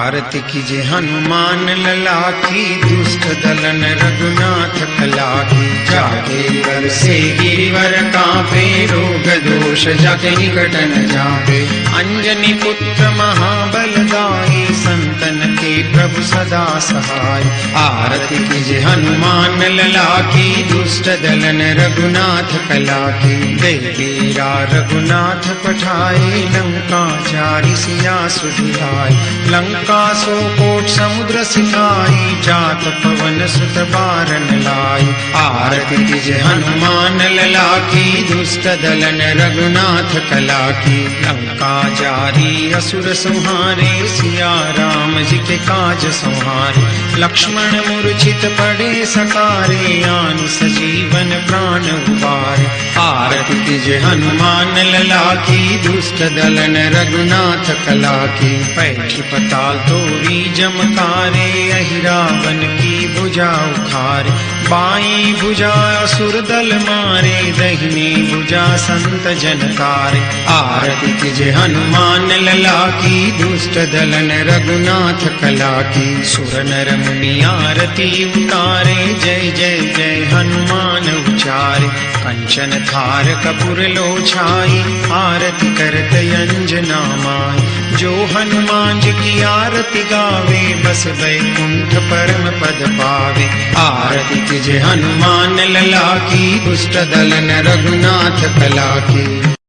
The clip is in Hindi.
आरती कीजे हनुमान लला की, दुष्ट दलन रघुनाथ कला की। जाके कर से गिरिवर कांपे, रोग दोष जाके निकट न जापे। अंजनी पुत्र महाबलदाई, संतन के प्रभु सदा सहाय। आरती कीजे हनुमान लला की, दुष्ट दलन रघुनाथ कला की। देवीरा रघुनाथ पठाए, लंका चारि सिया सुधियाए। लंका सो कोट समुद्र सिखाई, जात पवन सुत बारन लाई। आरती कीजे हनुमान लला की, दुष्ट दलन रघुनाथ कला की। लंका जारी असुर संहारे, सिया राम जी के काज संहारे। लक्ष्मण मूर्छित पड़े सकारे, आन सजीवन प्राण उबारे। आरती कीजे हनुमान लला की, दुष्ट दलन रघुनाथ कला की। पैठी पताल तोरी जमकारे, अहिरावन की भुजा उखारे। बाई भुजा असुर दल मारे, दहिनी भुजा संत जनकारे। आरती कीजे हनुमान लला की, दुष्ट दलन रघुनाथ कला की। सुर नर मुनि आरती उतारे, जय जय जय हनुमान उचारे। कंचन थार कपूर लो छाई, आरती करत अंजना माई। जो हनुमान जी की आरती गावे, बस वैकुंठ परम पद पावे। आरती कीजे हनुमान लला की, दुष्ट दलन रघुनाथ कला की।